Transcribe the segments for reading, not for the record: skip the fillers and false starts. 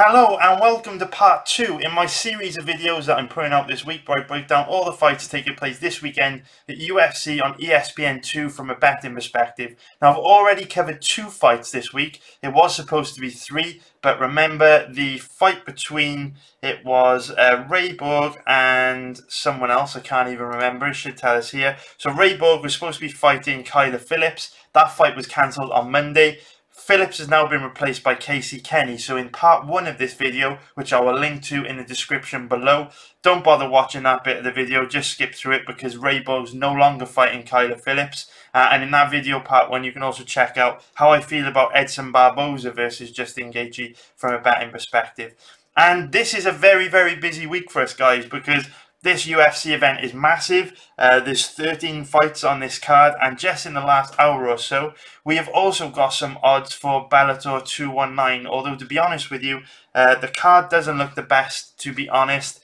Hello and welcome to part 2 in my series of videos that I'm putting out this week where I break down all the fights taking place this weekend at UFC on ESPN 2 from a betting perspective. Now I've already covered 2 fights this week. It was supposed to be 3, but remember the fight between it was Ray Borg and someone else, I can't even remember, it should tell us here. So Ray Borg was supposed to be fighting Kyler Phillips. That fight was cancelled on Monday. Phillips has now been replaced by Casey Kenny. So in part 1 of this video, which I will link to in the description below, don't bother watching that bit of the video, just skip through it because Ray Borg's no longer fighting Kyler Phillips. And in that video, part 1, you can also check out how I feel about Edson Barboza versus Justin Gaethje from a betting perspective. And this is a very, very busy week for us, guys, because this UFC event is massive. There's 13 fights on this card, and just in the last hour or so, we have also got some odds for Bellator 219. Although, to be honest with you, the card doesn't look the best, to be honest.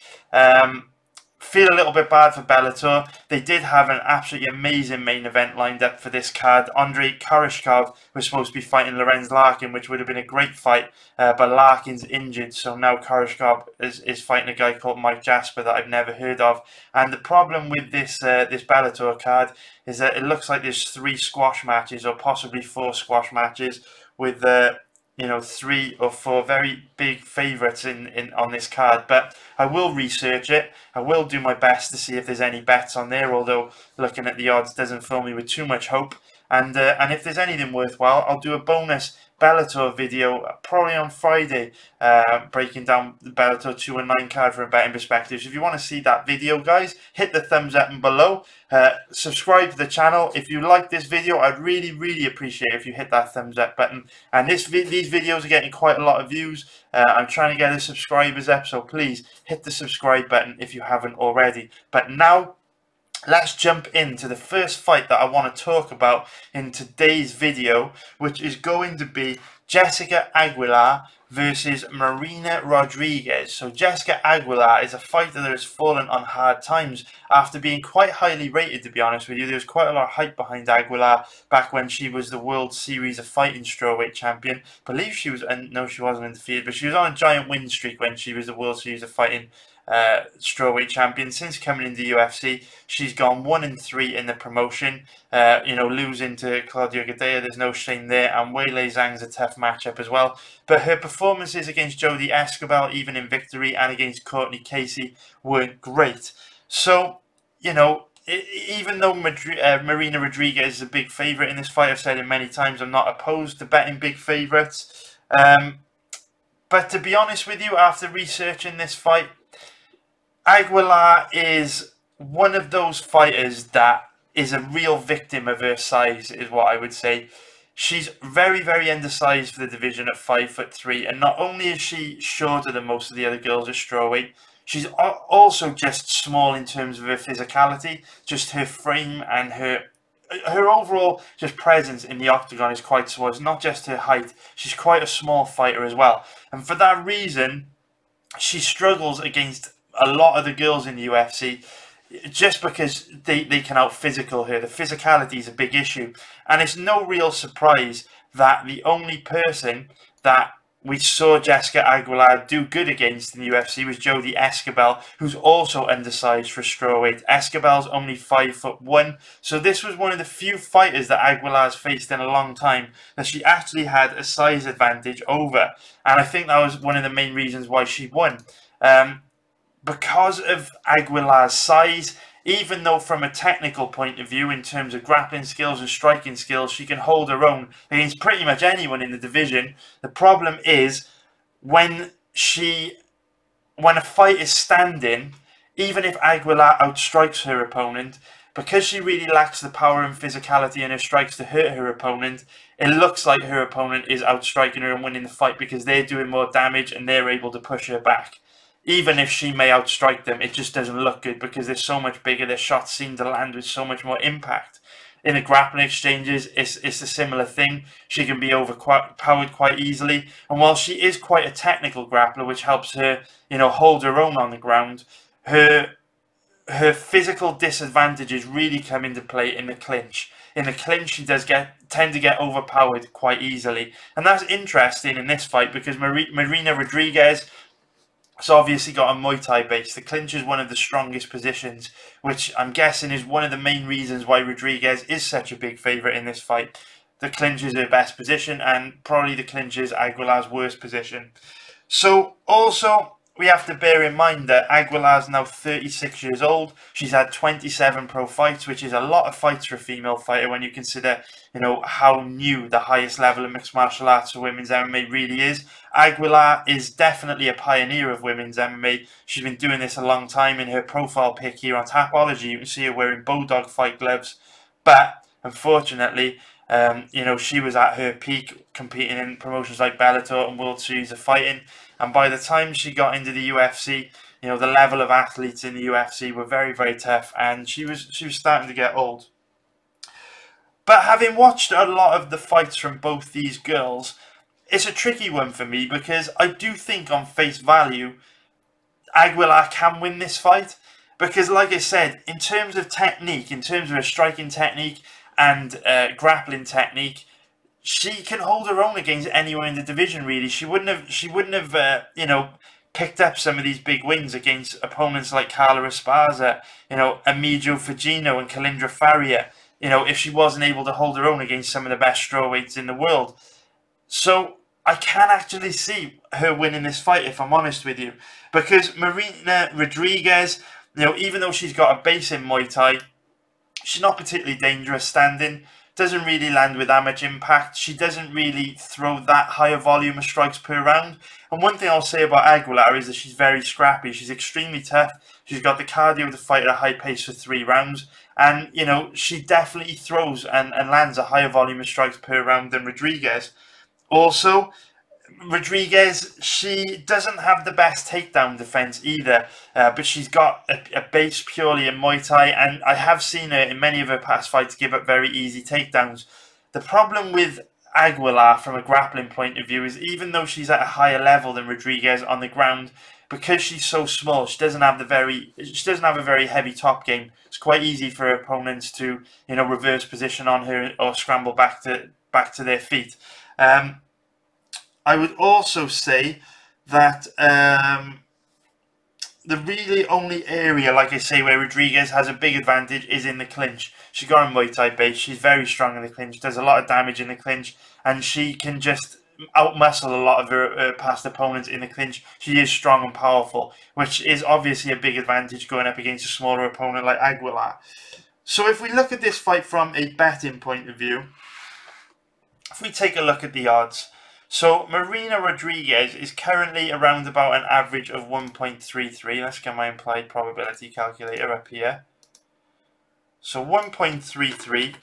Feel a little bit bad for Bellator. They did have an absolutely amazing main event lined up for this card. Andrei Kowalkiewicz was supposed to be fighting Lorenz Larkin, which would have been a great fight, but Larkin's injured, so now Kowalkiewicz is fighting a guy called Mike Jasper that I've never heard of. And the problem with this this Bellator card is that it looks like there's 3 squash matches or possibly 4 squash matches with you know, 3 or 4 very big favourites on this card. But I will research it. I will do my best to see if there's any bets on there, although looking at the odds doesn't fill me with too much hope. And if there's anything worthwhile, I'll do a bonus Bellator video probably on Friday, breaking down the Bellator 219 card from a betting perspective. So if you want to see that video, guys, hit the thumbs up and below. Subscribe to the channel. If you like this video, I'd really appreciate it if you hit that thumbs up button. And these videos are getting quite a lot of views. I'm trying to get the subscribers up, so please hit the subscribe button if you haven't already. But now, let's jump into the first fight that I want to talk about in today's video, which is going to be Jessica Aguilar versus Marina Rodriguez. So Jessica Aguilar is a fighter that has fallen on hard times after being quite highly rated, to be honest with you. There was quite a lot of hype behind Aguilar back when she was the World Series of Fighting strawweight champion. I believe she was, no, she wasn't undefeated, but she was on a giant win streak when she was the World Series of Fighting strawweight champion. Since coming into UFC, she's gone 1-3 in the promotion. You know, losing to Claudia Gadelha, there's no shame there, and Weili Zhang's a tough matchup as well. But her performances against Jodie Escobar, even in victory, and against Courtney Casey weren't great. So, you know, even though Marina Rodriguez is a big favourite in this fight, I've said it many times, I'm not opposed to betting big favourites. But to be honest with you, after researching this fight, Aguilar is one of those fighters that is a real victim of her size, is what I would say. She's very undersized for the division at 5'3", and not only is she shorter than most of the other girls at strawweight, she's also just small in terms of her physicality. Just her frame and her overall just presence in the octagon is quite small. It's not just her height, she's quite a small fighter as well. And for that reason, she struggles against a lot of the girls in the UFC just because they can out-physical her. The physicality is a big issue. And it's no real surprise that the only person that we saw Jessica Aguilar do good against in the UFC was Jodie Escobar, who's also undersized for strawweight. Escobar's only 5'1", so this was one of the few fighters that Aguilar's faced in a long time that she actually had a size advantage over. And I think that was one of the main reasons why she won. Because of Aguilar's size, even though from a technical point of view, in terms of grappling skills and striking skills, she can hold her own against pretty much anyone in the division. The problem is when a fight is standing, even if Aguilar outstrikes her opponent, because she really lacks the power and physicality in her strikes to hurt her opponent, it looks like her opponent is outstriking her and winning the fight because they're doing more damage and they're able to push her back. Even if she may outstrike them, it just doesn't look good because they're so much bigger. Their shots seem to land with so much more impact. In the grappling exchanges, it's a similar thing. She can be overpowered quite easily. And while she is quite a technical grappler, which helps her, you know, hold her own on the ground, her her physical disadvantages really come into play in the clinch. In the clinch, she does tend to get overpowered quite easily. And that's interesting in this fight because Marina Rodriguez has obviously got a Muay Thai base. The clinch is one of the strongest positions, which I'm guessing is one of the main reasons why Rodriguez is such a big favourite in this fight. The clinch is her best position, and probably the clinch is Aguilar's worst position. So, also, we have to bear in mind that Aguilar is now 36 years old. She's had 27 pro fights, which is a lot of fights for a female fighter when you consider, how new the highest level of mixed martial arts for women's MMA really is. Aguilar is definitely a pioneer of women's MMA. She's been doing this a long time. In her profile pic here on Tapology, you can see her wearing Bulldog fight gloves. But, unfortunately, she was at her peak competing in promotions like Bellator and World Series of Fighting. And by the time she got into the UFC, the level of athletes in the UFC were very, very tough, and she was starting to get old. But having watched a lot of the fights from both these girls, it's a tricky one for me because I do think on face value, Aguilar can win this fight. Because like I said, in terms of technique, in terms of her striking technique and grappling technique, she can hold her own against anyone in the division. Really, she wouldn't have picked up some of these big wins against opponents like Carla Esparza, Emilio Fugino and Kalindra Faria. If she wasn't able to hold her own against some of the best strawweights in the world. So I can actually see her winning this fight, if I'm honest with you, because Marina Rodriguez, even though she's got a base in Muay Thai, she's not particularly dangerous standing. Doesn't really land with that much impact. She doesn't really throw that higher volume of strikes per round. And one thing I'll say about Aguilar is that she's very scrappy. She's extremely tough. She's got the cardio to fight at a high pace for 3 rounds. And, she definitely throws and lands a higher volume of strikes per round than Rodriguez. Also, Rodriguez, she doesn't have the best takedown defense either, but she's got a base purely in Muay Thai, and I have seen her in many of her past fights give up very easy takedowns. The problem with Aguilar from a grappling point of view is even though she's at a higher level than Rodriguez on the ground, because she's so small, she doesn't have a very heavy top game. It's quite easy for her opponents to reverse position on her or scramble back to their feet. I would also say that the really only area, like I say, where Rodriguez has a big advantage is in the clinch. She's got a Muay Thai base. She's very strong in the clinch, does a lot of damage in the clinch, and she can just outmuscle a lot of her past opponents in the clinch. She is strong and powerful, which is obviously a big advantage going up against a smaller opponent like Aguilar. So if we look at this fight from a betting point of view, if we take a look at the odds, so Marina Rodriguez is currently around about an average of 1.33. Let's get my implied probability calculator up here. So 1.33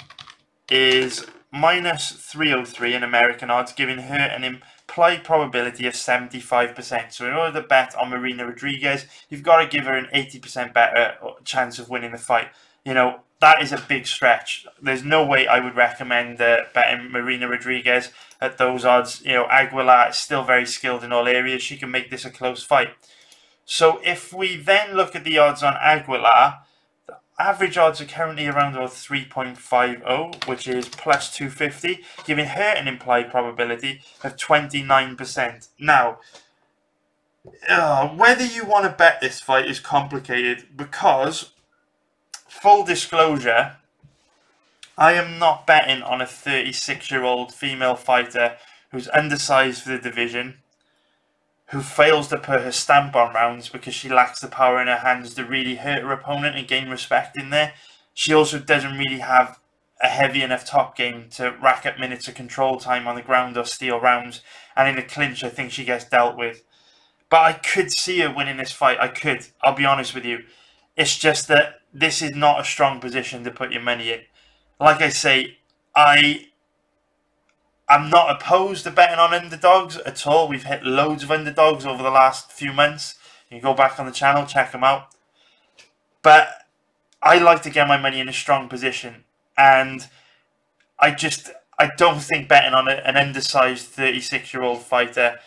is minus 303 in American odds, giving her an implied probability of 75%. So in order to bet on Marina Rodriguez, you've got to give her an 80% better chance of winning the fight. That is a big stretch. There's no way I would recommend betting Marina Rodriguez at those odds. Aguilar is still very skilled in all areas. She can make this a close fight. So if we then look at the odds on Aguilar, the average odds are currently around about 3.50, which is plus 250, giving her an implied probability of 29%. Now, whether you want to bet this fight is complicated because, full disclosure, I am not betting on a 36-year-old female fighter who's undersized for the division, who fails to put her stamp on rounds because she lacks the power in her hands to really hurt her opponent and gain respect in there. She also doesn't really have a heavy enough top game to rack up minutes of control time on the ground or steal rounds. And in the clinch, I think she gets dealt with. But I could see her winning this fight. I could. I'll be honest with you. It's just that this is not a strong position to put your money in. Like I say, I'm not opposed to betting on underdogs at all. We've hit loads of underdogs over the last few months. You can go back on the channel, check them out. But I like to get my money in a strong position. And I don't think betting on an undersized 36-year-old fighter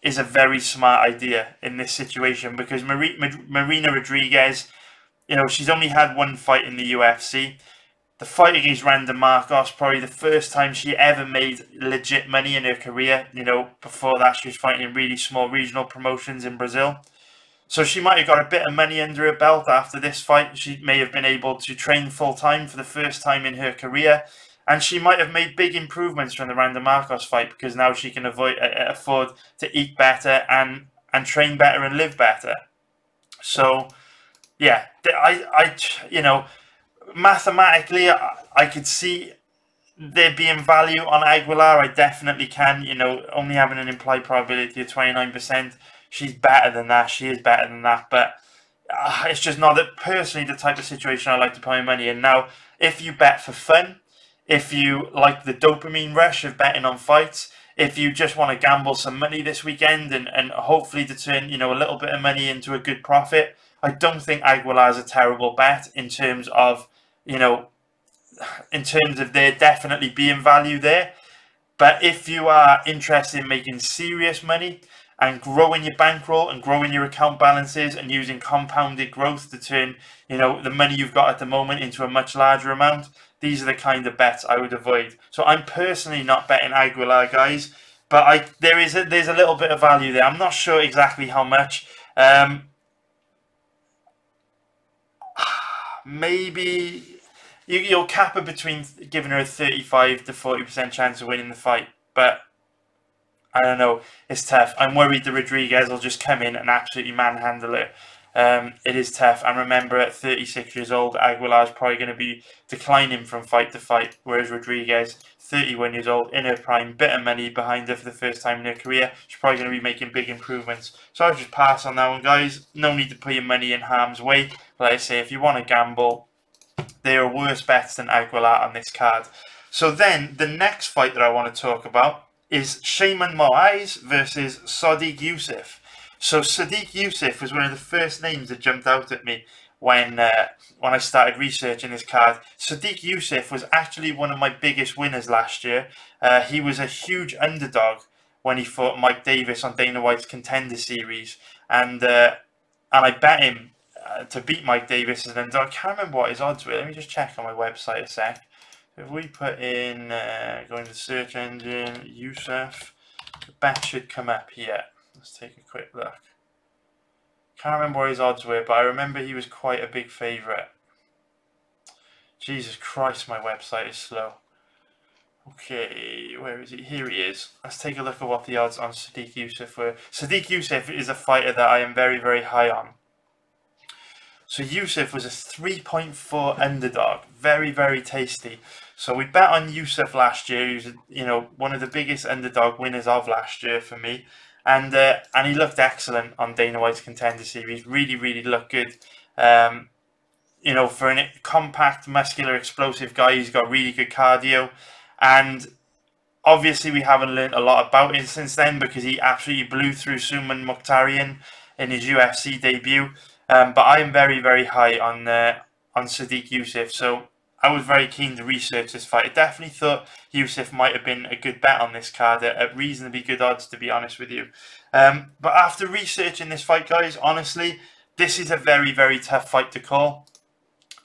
is a very smart idea in this situation, because Marina Rodriguez You know, she's only had one fight in the UFC. The fight against Randa Marcos, probably the first time she ever made legit money in her career. You know, before that she was fighting in really small regional promotions in Brazil. So she might have got a bit of money under her belt after this fight. She may have been able to train full time for the first time in her career. And she might have made big improvements from the Randa Marcos fight, because now she can afford to eat better and train better and live better. So, yeah, you know, mathematically, I could see there being value on Aguilar. I definitely can. You know, only having an implied probability of 29%. She's better than that. She is better than that. But it's just not that personally the type of situation I like to put my money in. Now, if you bet for fun, if you like the dopamine rush of betting on fights, if you just want to gamble some money this weekend and hopefully to turn, you know, a little bit of money into a good profit, I don't think Aguilar is a terrible bet in terms of, you know, in terms of there definitely being value there. But if you are interested in making serious money and growing your bankroll and growing your account balances and using compounded growth to turn, you know, the money you've got at the moment into a much larger amount, these are the kind of bets I would avoid. So I'm personally not betting Aguilar, guys, but there's a little bit of value there. I'm not sure exactly how much. Maybe you'll cap her between giving her a 35 to 40% chance of winning the fight, but I don't know. It's tough. I'm worried that Rodriguez will just come in and absolutely manhandle it. It is tough. And remember, at 36 years old, Aguilar is probably going to be declining from fight to fight, whereas Rodriguez, 31 years old, in her prime, bit of money behind her for the first time in her career. She's probably going to be making big improvements. So I'll just pass on that one, guys. No need to put your money in harm's way. But like I say, if you want to gamble, there are worse bets than Aguilar on this card. So then, the next fight that I want to talk about is Shayman Moraes versus Sodiq Yusuff. So Sodiq Yusuff was one of the first names that jumped out at me when I started researching this card. Sodiq Yusuff was actually one of my biggest winners last year. He was a huge underdog when he fought Mike Davis on Dana White's Contender Series, and I bet him to beat Mike Davis as an underdog. I can't remember what his odds were. Let me just check on my website a sec. If we put in, go into the search engine, Yusuff, the bet should come up here. Let's take a quick look. Can't remember what his odds were, but I remember he was quite a big favourite. Jesus Christ, my website is slow. Okay, where is he? Here he is. Let's take a look at what the odds on Sodiq Yusuff were. Sodiq Yusuff is a fighter that I am very, very high on. So Yusuff was a 3.4 underdog. Very, very tasty. So we bet on Yusuff last year. He was, you know, one of the biggest underdog winners of last year for me. And he looked excellent on Dana White's Contender Series. Really, really looked good. You know, for a compact, muscular, explosive guy, he's got really good cardio. And obviously we haven't learned a lot about him since then, because he absolutely blew through Suman Mokhtarian in his UFC debut. But I am very, very high on Sodiq Yusuff, so I was very keen to research this fight. I definitely thought Yusuff might have been a good bet on this card at reasonably good odds, to be honest with you. But after researching this fight, guys, honestly, this is a very, very tough fight to call.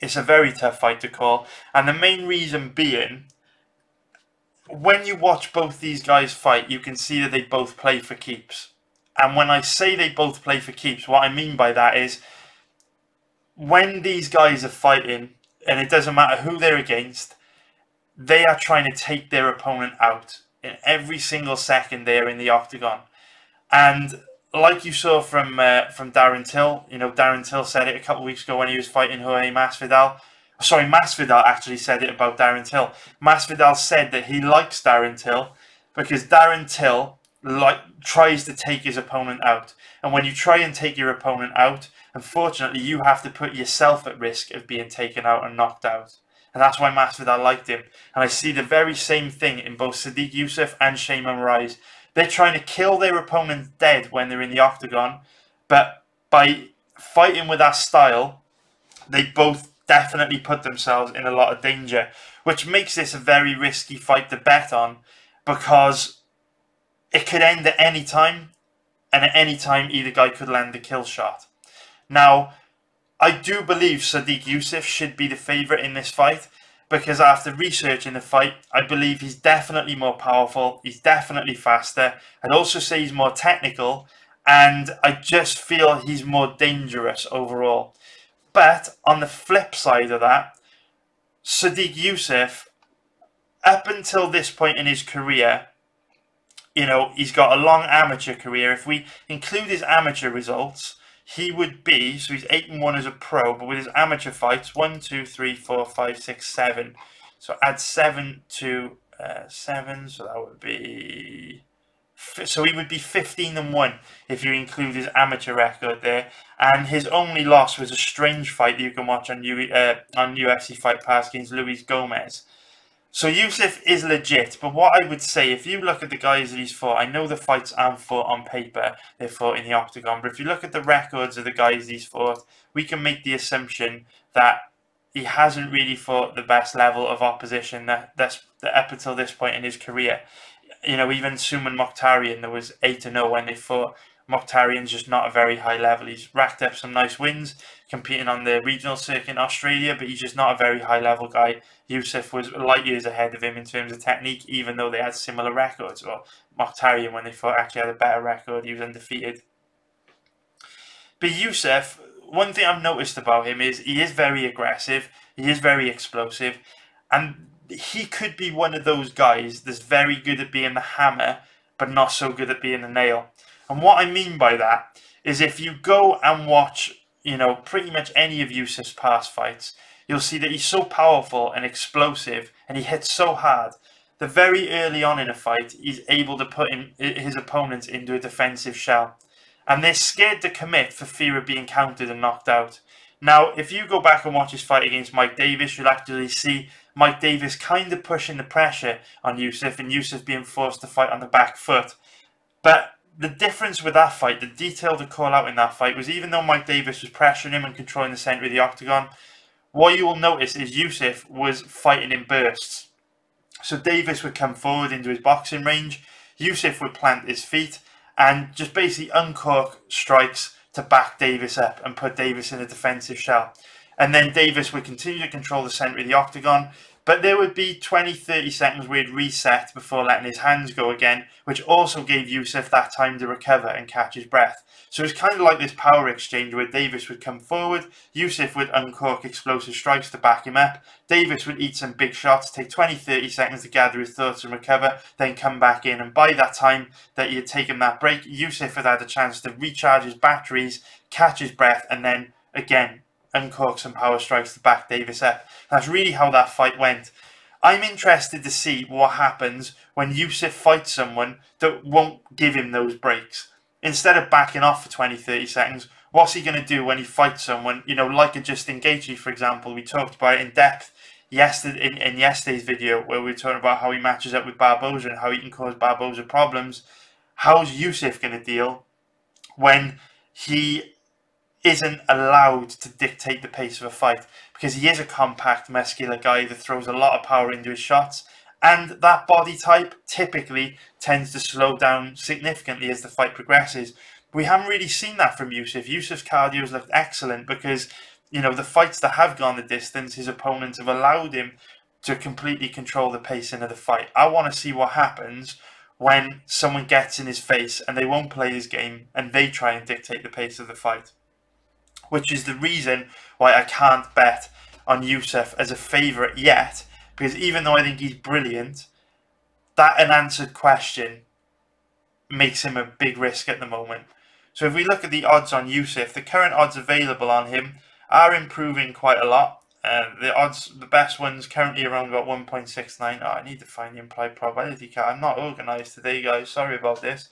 It's a very tough fight to call, and the main reason being, when you watch both these guys fight, you can see that they both play for keeps. And when I say they both play for keeps, what I mean by that is, when these guys are fighting, and it doesn't matter who they're against, they are trying to take their opponent out in every single second they're in the octagon. And like you saw from Darren Till, you know, Darren Till said it a couple of weeks ago when he was fighting Jorge Masvidal. Sorry, Masvidal actually said it about Darren Till. Masvidal said that he likes Darren Till because Darren Till tries to take his opponent out. And when you try and take your opponent out, unfortunately, you have to put yourself at risk of being taken out and knocked out. And that's why Masvidal liked him. And I see the very same thing in both Sodiq Yusuff and Shayman Moraes. They're trying to kill their opponent dead when they're in the octagon. But by fighting with that style, they both definitely put themselves in a lot of danger. Which makes this a very risky fight to bet on, because it could end at any time. And at any time, either guy could land a kill shot. Now, I do believe Sodiq Yusuff should be the favourite in this fight, because after researching the fight, I believe he's definitely more powerful, he's definitely faster. I'd also say he's more technical, and I just feel he's more dangerous overall. But on the flip side of that, Sodiq Yusuff, up until this point in his career, you know, he's got a long amateur career. If we include his amateur results, he would be, so he's 8-1 as a pro, but with his amateur fights, 1, 2, 3, 4, 5, 6, 7. So add 7 to 7, so that would be... So he would be 15-1 if you include his amateur record there. And his only loss was a strange fight that you can watch on UFC Fight Pass against Luis Gomez. So Yusuff is legit, but what I would say, if you look at the guys that he's fought, I know the fights aren't fought on paper, they're fought in the octagon, but if you look at the records of the guys he's fought, we can make the assumption that he hasn't really fought the best level of opposition that's up until this point in his career. You know, even Suman Mokhtarian, there was 8-0 when they fought. Mokhtarian's just not a very high level. He's racked up some nice wins competing on the regional circuit in Australia, but he's just not a very high level guy. Yusuff was light years ahead of him in terms of technique, even though they had similar records. Well, Mokhtarian, when they fought, actually had a better record. He was undefeated. But Yusuff, one thing I've noticed about him is he is very aggressive, he is very explosive, and he could be one of those guys that's very good at being the hammer, but not so good at being the nail. And what I mean by that is if you go and watch, you know, pretty much any of Yusuff's past fights, you'll see that he's so powerful and explosive and he hits so hard that very early on in a fight, he's able to put his opponents into a defensive shell. And they're scared to commit for fear of being countered and knocked out. Now, if you go back and watch his fight against Mike Davis, you'll actually see Mike Davis kind of pushing the pressure on Yusuff and Yusuff being forced to fight on the back foot. But the difference with that fight, the detail to call out in that fight, was even though Mike Davis was pressuring him and controlling the centre of the octagon, what you will notice is Yusuff was fighting in bursts. So Davis would come forward into his boxing range, Yusuff would plant his feet and just basically uncork strikes to back Davis up and put Davis in a defensive shell. And then Davis would continue to control the centre of the octagon, but there would be 20-30 seconds where he'd reset before letting his hands go again, which also gave Yusuff that time to recover and catch his breath. So it's kind of like this power exchange where Davis would come forward, Yusuff would uncork explosive strikes to back him up, Davis would eat some big shots, take 20-30 seconds to gather his thoughts and recover, then come back in. And by that time that he had taken that break, Yusuff had had a chance to recharge his batteries, catch his breath, and then again uncork some power strikes to back Davis up. That's really how that fight went. I'm interested to see what happens when Yusuff fights someone that won't give him those breaks. Instead of backing off for 20-30 seconds, what's he going to do when he fights someone, you know, like a Justin Gaethje, for example? We talked about it in depth yesterday in yesterday's video, where we were talking about how he matches up with Barboza and how he can cause Barboza problems. How's Yusuff going to deal when he isn't allowed to dictate the pace of a fight? Because he is a compact, muscular guy that throws a lot of power into his shots, and that body type typically tends to slow down significantly as the fight progresses. We haven't really seen that from Yusuff. Yusuff's cardio's looked excellent because, you know, the fights that have gone the distance, his opponents have allowed him to completely control the pacing of the fight. I want to see what happens when someone gets in his face and they won't play his game and they try and dictate the pace of the fight. Which is the reason why I can't bet on Yusuff as a favourite yet, because even though I think he's brilliant, that unanswered question makes him a big risk at the moment. So if we look at the odds on Yusuff, the current odds available on him are improving quite a lot. The best ones currently around about 1.69. Oh, I need to find the implied probability card. I'm not organised today, guys. Sorry about this.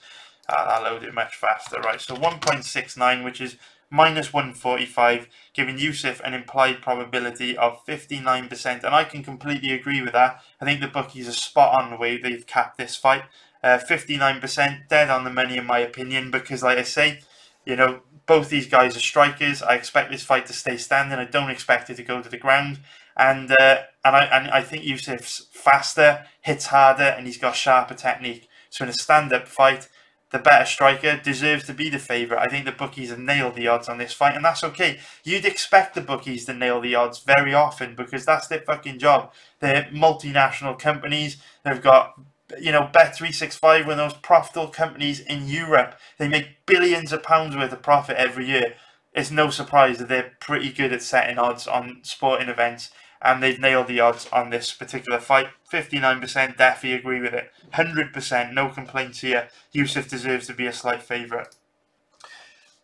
I'll load it much faster. Right, so 1.69, which is minus 145, giving Yusuff an implied probability of 59%, and I can completely agree with that. I think the bookies are spot on the way they've capped this fight. 59%, dead on the money in my opinion, because like I say, you know, both these guys are strikers. I expect this fight to stay standing. I don't expect it to go to the ground, and I think Yusuff's faster, hits harder, and he's got sharper technique. So in a stand-up fight, the better striker, deserves to be the favourite. I think the bookies have nailed the odds on this fight, and that's okay. You'd expect the bookies to nail the odds very often because that's their fucking job. They're multinational companies. They've got, you know, Bet365, one of those profitable companies in Europe. They make billions of pounds worth of profit every year. It's no surprise that they're pretty good at setting odds on sporting events, and they've nailed the odds on this particular fight. 59% definitely agree with it. 100%, no complaints here. Yusuff deserves to be a slight favourite.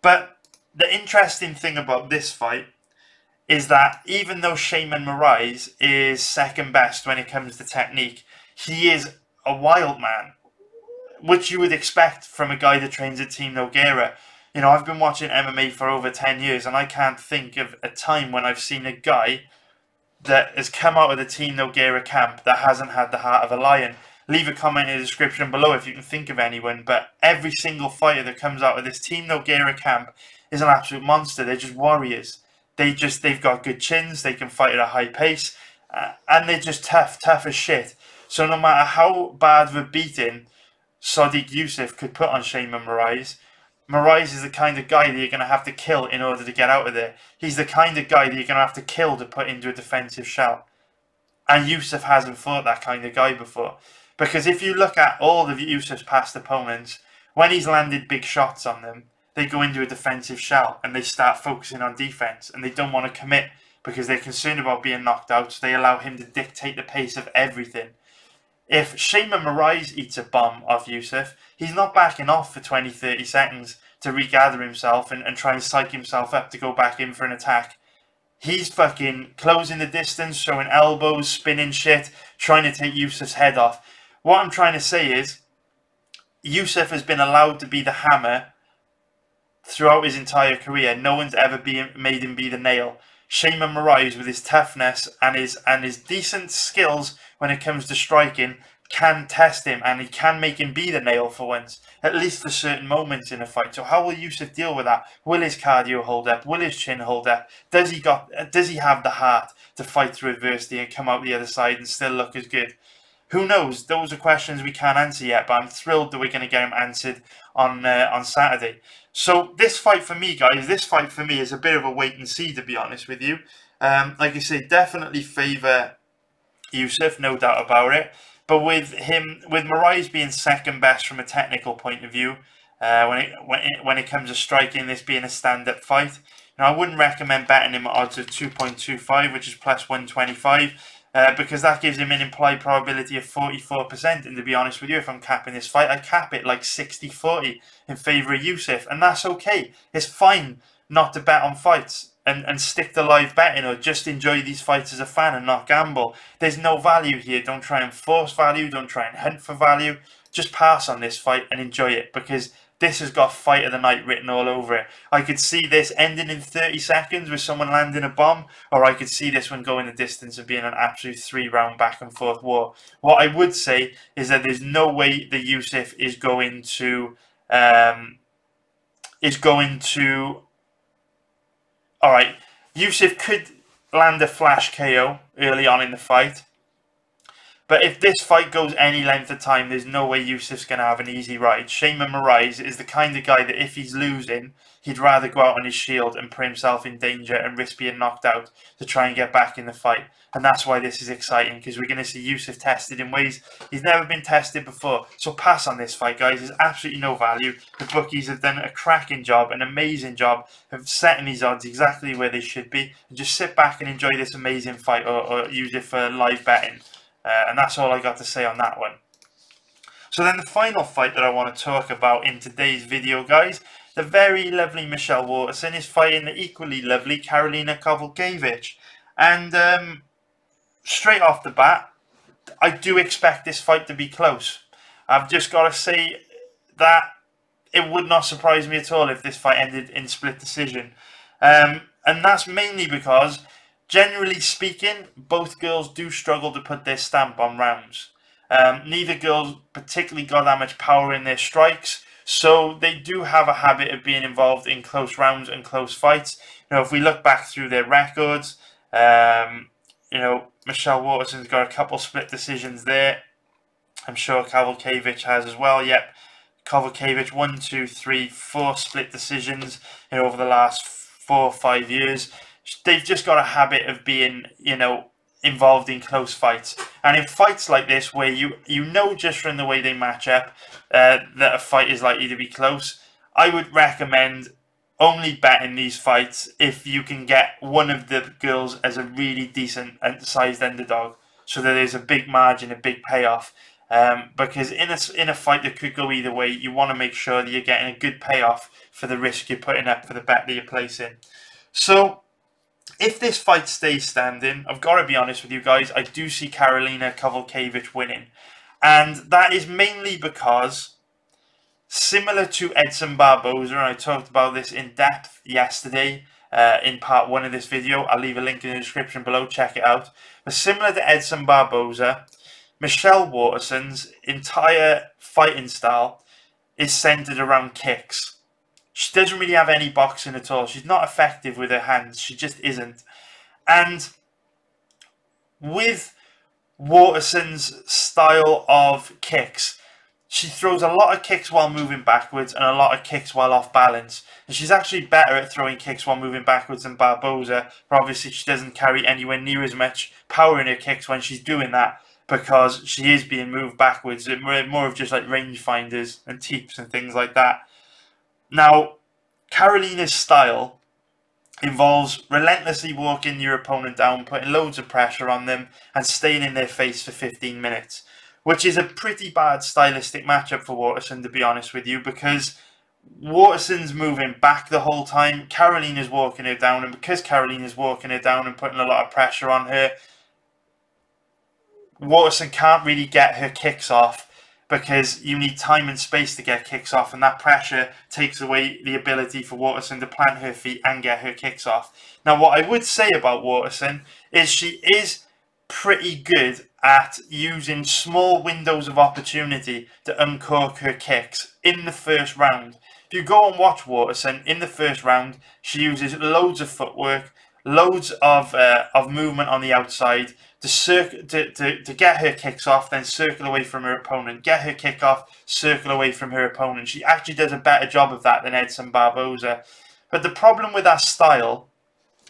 But the interesting thing about this fight is that even though Shaman Moraes is second best when it comes to technique, he is a wild man, which you would expect from a guy that trains at Team Nogueira. You know, I've been watching MMA for over 10 years, and I can't think of a time when I've seen a guy that has come out of the Team Nogueira camp that hasn't had the heart of a lion. Leave a comment in the description below if you can think of anyone, but every single fighter that comes out of this Team Nogueira camp is an absolute monster. They're just warriors. They've got good chins, they can fight at a high pace, and they're just tough as shit. So no matter how bad of a beating Sodiq Yusuff could put on Shaman Moraes, Moraes is the kind of guy that you're going to have to kill in order to get out of there. He's the kind of guy that you're going to have to kill to put into a defensive shell. And Yusuff hasn't fought that kind of guy before. Because if you look at all of Yusuff's past opponents, when he's landed big shots on them, they go into a defensive shell and they start focusing on defense, and they don't want to commit because they're concerned about being knocked out, so they allow him to dictate the pace of everything. If Shaman Moraes eats a bomb off Yusuff, he's not backing off for 20-30 seconds to regather himself and try and psych himself up to go back in for an attack. He's fucking closing the distance, showing elbows, spinning shit, trying to take Yusuff's head off. What I'm trying to say is, Yusuff has been allowed to be the hammer throughout his entire career. No one's ever made him be the nail. Shaman Moraes, with his toughness and his decent skills when it comes to striking, can test him, and he can make him be the nail for once, at least for certain moments in a fight. So how will Yusuff deal with that? Will his cardio hold up? Will his chin hold up? Does he have the heart to fight through adversity and come out the other side and still look as good? Who knows? Those are questions we can't answer yet, but I'm thrilled that we're going to get them answered on Saturday. So this fight for me, guys, is a bit of a wait and see, to be honest with you. Like I say, definitely favour Yusuff, no doubt about it. But with Moraes being second best from a technical point of view, when it comes to striking, this being a stand-up fight, now I wouldn't recommend betting him at odds of 2.25, which is plus 125. Because that gives him an implied probability of 44%, and to be honest with you, if I'm capping this fight, I cap it like 60-40 in favour of Yusuff, and that's okay. It's fine not to bet on fights and stick to live betting, or just enjoy these fights as a fan and not gamble. There's no value here. Don't try and force value, don't try and hunt for value. Just pass on this fight and enjoy it, because this has got fight of the night written all over it. I could see this ending in 30 seconds with someone landing a bomb, or I could see this one going the distance and being an absolute 3-round back and forth war. What I would say is that there's no way that Yusuff is going to alright, Yusuff could land a flash KO early on in the fight. But if this fight goes any length of time, there's no way Yusuff's going to have an easy ride. Shaman Moraes is the kind of guy that if he's losing, he'd rather go out on his shield and put himself in danger and risk being knocked out to try and get back in the fight. And that's why this is exciting, because we're going to see Yusuff tested in ways he's never been tested before. So pass on this fight, guys. There's absolutely no value. The bookies have done a cracking job, an amazing job of setting these odds exactly where they should be. And just sit back and enjoy this amazing fight, or use it for live betting. And that's all I got to say on that one. So then the final fight that I want to talk about in today's video, guys, the very lovely Michelle Waterson is fighting the equally lovely Karolina Kowalkiewicz. And straight off the bat, I do expect this fight to be close. I've just got to say that it would not surprise me at all if this fight ended in split decision. And that's mainly because, generally speaking, both girls do struggle to put their stamp on rounds. Neither girl particularly got that much power in their strikes, so they do have a habit of being involved in close rounds and close fights. You know, if we look back through their records, you know, Michelle Waterson's got a couple split decisions there. I'm sure Kowalkiewicz has as well. Yep, Kowalkiewicz 1, 2, 3, 4 split decisions over the last 4 or 5 years. They've just got a habit of being, involved in close fights. And in fights like this, where you know just from the way they match up that a fight is likely to be close, I would recommend only betting these fights if you can get one of the girls as a really decent sized underdog, so that there's a big margin, a big payoff. Because in a fight that could go either way, you want to make sure that you're getting a good payoff for the risk you're putting up, for the bet that you're placing. So if this fight stays standing, I've got to be honest with you guys, I do see Karolina Kowalkiewicz winning. And that is mainly because, similar to Edson Barboza, and I talked about this in depth yesterday in part 1 of this video. I'll leave a link in the description below, check it out. But similar to Edson Barboza, Michelle Waterson's entire fighting style is centered around kicks. She doesn't really have any boxing at all. She's not effective with her hands. She just isn't. And with Waterson's style of kicks, she throws a lot of kicks while moving backwards and a lot of kicks while off balance. And she's actually better at throwing kicks while moving backwards than Barboza. But obviously she doesn't carry anywhere near as much power in her kicks when she's doing that, because she is being moved backwards. More of just like rangefinders and teeps and things like that. Now, Karolina's style involves relentlessly walking your opponent down, putting loads of pressure on them and staying in their face for 15 minutes. Which is a pretty bad stylistic matchup for Waterson, to be honest with you, because Waterson's moving back the whole time, Karolina's walking her down, and because Karolina's walking her down and putting a lot of pressure on her, Waterson can't really get her kicks off, because you need time and space to get kicks off, and that pressure takes away the ability for Waterson to plant her feet and get her kicks off. Now, what I would say about Waterson is she is pretty good at using small windows of opportunity to uncork her kicks in the first round. If you go and watch Waterson in the first round, she uses loads of footwork, loads of movement on the outside to get her kicks off, then circle away from her opponent, get her kick off, circle away from her opponent. She actually does a better job of that than Edson Barboza. But the problem with that style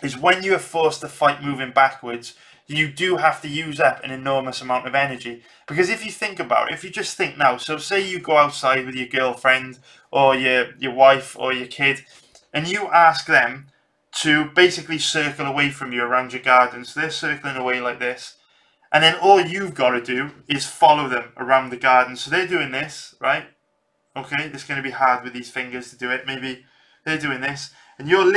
is when you are forced to fight moving backwards, you do have to use up an enormous amount of energy. Because if you think about it, if you just think now, so say you go outside with your girlfriend or your wife or your kid, and you ask them to basically circle away from you around your garden. So they're circling away like this, and then all you've got to do is follow them around the garden. So they're doing this, right? Okay, it's going to be hard with these fingers to do it. Maybe they're doing this, and you're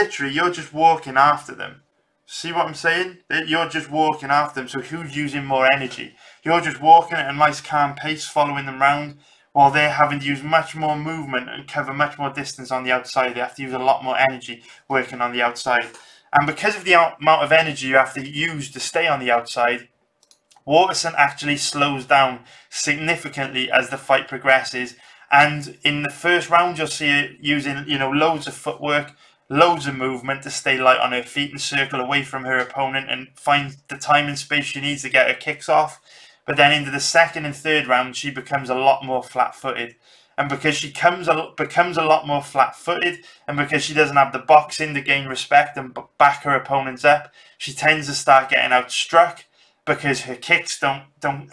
just walking after them. See what I'm saying? You're just walking after them, so who's using more energy? You're just walking at a nice calm pace, following them round, while they're having to use much more movement and cover much more distance on the outside. They have to use a lot more energy working on the outside. And because of the amount of energy you have to use to stay on the outside, Waterson actually slows down significantly as the fight progresses. And in the first round, you'll see her using, loads of footwork, loads of movement to stay light on her feet and circle away from her opponent and find the time and space she needs to get her kicks off. But then into the second and third round, she becomes a lot more flat-footed. And because she becomes a lot more flat-footed, and because she doesn't have the boxing to gain respect and back her opponents up, she tends to start getting outstruck because her kicks don't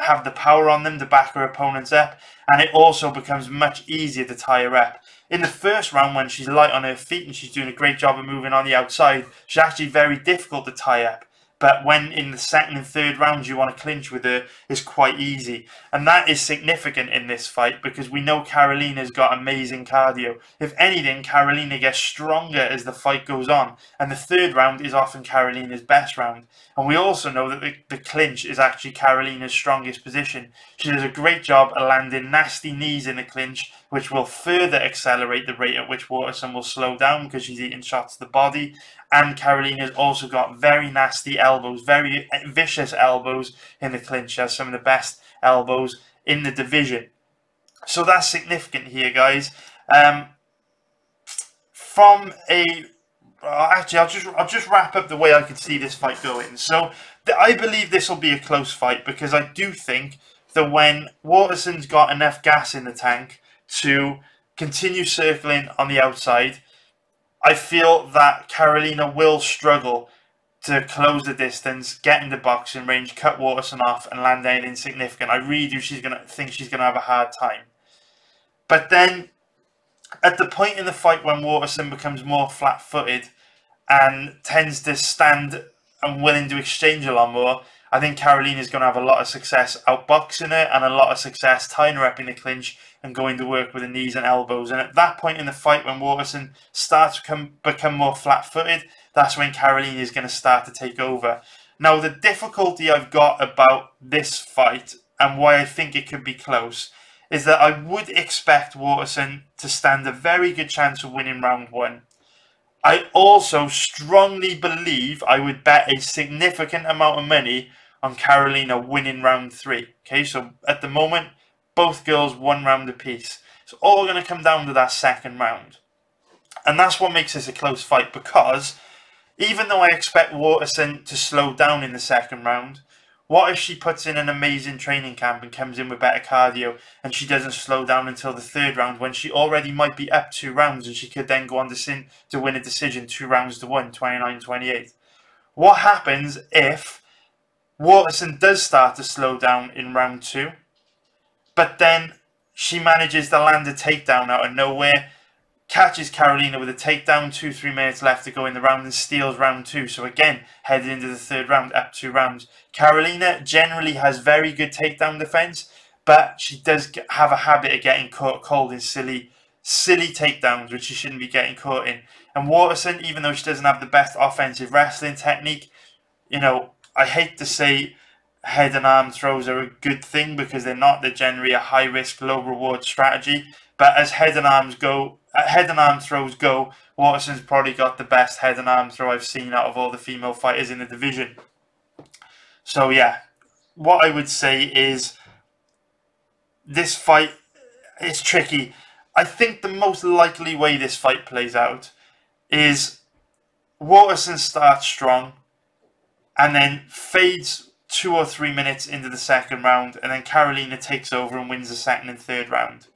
have the power on them to back her opponents up. And it also becomes much easier to tie her up. In the first round, when she's light on her feet and she's doing a great job of moving on the outside, she's actually very difficult to tie up. But when in the second and third rounds you want to clinch with her, it's quite easy. And that is significant in this fight because we know Karolina's got amazing cardio. If anything, Karolina gets stronger as the fight goes on. And the third round is often Karolina's best round. And we also know that the clinch is actually Karolina's strongest position. She does a great job of landing nasty knees in the clinch, which will further accelerate the rate at which Waterson will slow down because she's eating shots to the body. And Karolina's also got very nasty elbows, very vicious elbows in the clinch. She has some of the best elbows in the division. So that's significant here, guys. I'll just wrap up the way I could see this fight going. So I believe this will be a close fight because I do think that when Waterson's got enough gas in the tank to continue circling on the outside. I feel that Carolina will struggle to close the distance, get into boxing range, cut Waterson off, and land anything significant. I really do think she's gonna have a hard time. But then, at the point in the fight when Waterson becomes more flat-footed and tends to stand and willing to exchange a lot more, I think Carolina's going to have a lot of success outboxing her and a lot of success tying her up in the clinch and going to work with the knees and elbows. And at that point in the fight, when Waterson starts to become more flat-footed, that's when Carolina is going to start to take over. Now, the difficulty I've got about this fight and why I think it could be close is that I would expect Waterson to stand a very good chance of winning round 1. I also strongly believe I would bet a significant amount of money on Carolina winning round 3. Okay, so at the moment, both girls 1 round apiece. It's all going to come down to that second round. And that's what makes this a close fight, because even though I expect Waterson to slow down in the second round, what if she puts in an amazing training camp and comes in with better cardio and she doesn't slow down until the third round, when she already might be up 2 rounds and she could then go on to win a decision 2 rounds to 1, 29-28. What happens if Waterson does start to slow down in round 2, but then she manages to land a takedown out of nowhere, catches Carolina with a takedown, 2-3 minutes left to go in the round, and steals round 2. So again, headed into the third round, up 2 rounds. Carolina generally has very good takedown defense, but she does have a habit of getting caught cold in silly takedowns, which she shouldn't be getting caught in. And Waterson, even though she doesn't have the best offensive wrestling technique, you know, I hate to say head and arm throws are a good thing, because they're not. They're generally a high risk, low reward strategy. But as head and arm throws go, Waterson's probably got the best head and arm throw I've seen out of all the female fighters in the division. So yeah, what I would say is this fight is tricky. I think the most likely way this fight plays out is Waterson starts strong and then fades 2 or 3 minutes into the second round, and then Carolina takes over and wins the second and third round.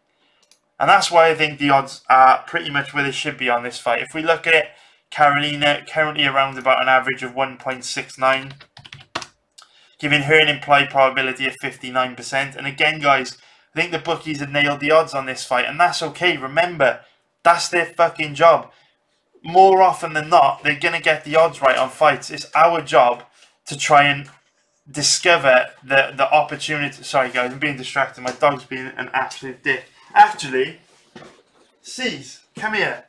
And that's why I think the odds are pretty much where they should be on this fight. If we look at it, Carolina currently around about an average of 1.69, giving her an implied probability of 59%. And again, guys, I think the bookies have nailed the odds on this fight, and that's okay. Remember, that's their fucking job. More often than not, they're going to get the odds right on fights. It's our job to try and discover the opportunity. Sorry, guys, I'm being distracted. My dog's being an absolute dick. Actually, C's, come here.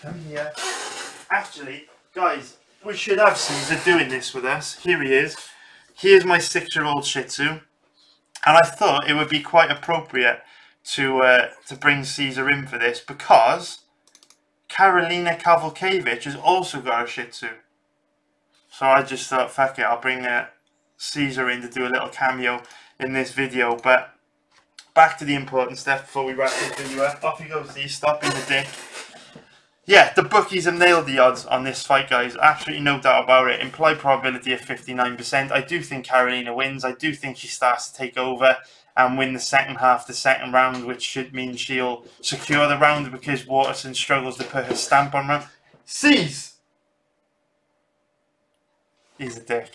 Come here. Actually, guys, we should have Caesar doing this with us. Here he is. Here's my 6-year-old Shih Tzu. And I thought it would be quite appropriate to bring Caesar in for this, because Carolina Kowalkiewicz has also got a Shih Tzu. So I just thought, fuck it, I'll bring Caesar in to do a little cameo in this video. But back to the important stuff before we wrap this video up. Off you go, Steve. Stop being a dick. Yeah, the bookies have nailed the odds on this fight, guys. Absolutely no doubt about it. Implied probability of 59%. I do think Carolina wins. I do think she starts to take over and win the second half, the second round, which should mean she'll secure the round, because Waterson struggles to put her stamp on round. Cease! He's a dick.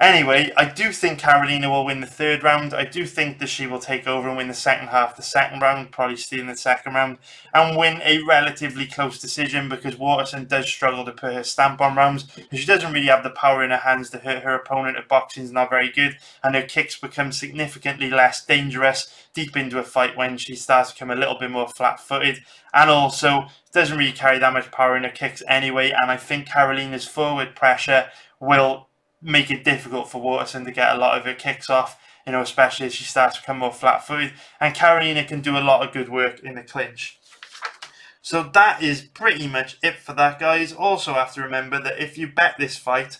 Anyway, I do think Carolina will win the third round. I do think that she will take over and win the second half, the second round, probably stealing the second round, and win a relatively close decision, because Waterson does struggle to put her stamp on rounds. She doesn't really have the power in her hands to hurt her opponent. Her boxing is not very good, and her kicks become significantly less dangerous deep into a fight when she starts to become a little bit more flat-footed, and also doesn't really carry that much power in her kicks anyway. And I think Carolina's forward pressure will make it difficult for Waterson to get a lot of her kicks off, you know, especially as she starts to become more flat-footed. And Carolina can do a lot of good work in the clinch. So that is pretty much it for that, guys. Also have to remember that if you bet this fight,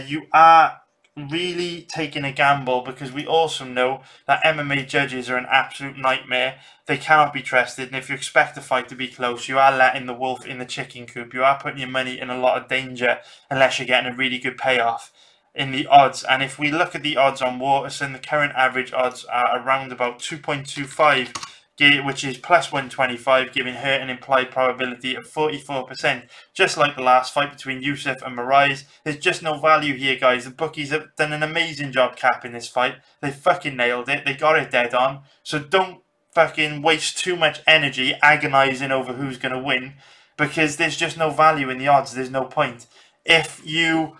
you are really taking a gamble, because we also know that MMA judges are an absolute nightmare. They cannot be trusted, and if you expect the fight to be close, you are letting the wolf in the chicken coop. You are putting your money in a lot of danger unless you're getting a really good payoff in the odds. And if we look at the odds on Waterson, the current average odds are around about 2.25, which is plus 125, giving her an implied probability of 44%. Just like the last fight between Yusuff and Moraes, there's just no value here, guys. The bookies have done an amazing job capping this fight. They fucking nailed it. They got it dead on. So don't fucking waste too much energy agonizing over who's going to win, because there's just no value in the odds. There's no point. If you,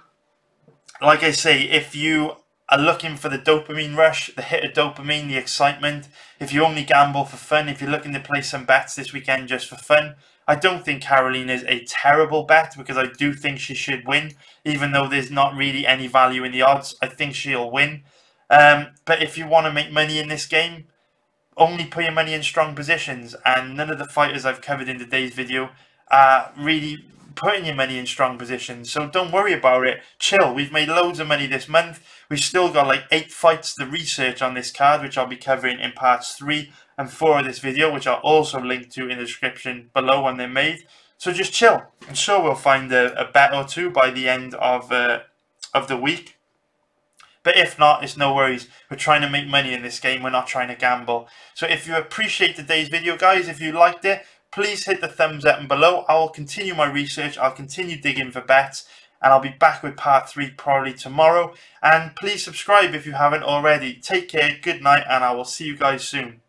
like I say, if you are looking for the dopamine rush, the hit of dopamine, the excitement, if you only gamble for fun, if you're looking to play some bets this weekend just for fun, I don't think Caroline is a terrible bet, because I do think she should win, even though there's not really any value in the odds. I think she'll win. But if you want to make money in this game, only put your money in strong positions, and none of the fighters I've covered in today's video are really putting your money in strong positions. So don't worry about it. Chill. We've made loads of money this month. We've still got like 8 fights to research on this card, which I'll be covering in parts 3 and 4 of this video, which I'll also link to in the description below when they're made. So just chill. I'm sure we'll find a bet or two by the end of the week. But if not, it's no worries. We're trying to make money in this game. We're not trying to gamble. So if you appreciate today's video, guys, if you liked it, please hit the thumbs up and below. I will continue my research. I'll continue digging for bets. And I'll be back with part 3 probably tomorrow. And please subscribe if you haven't already. Take care, good night, and I will see you guys soon.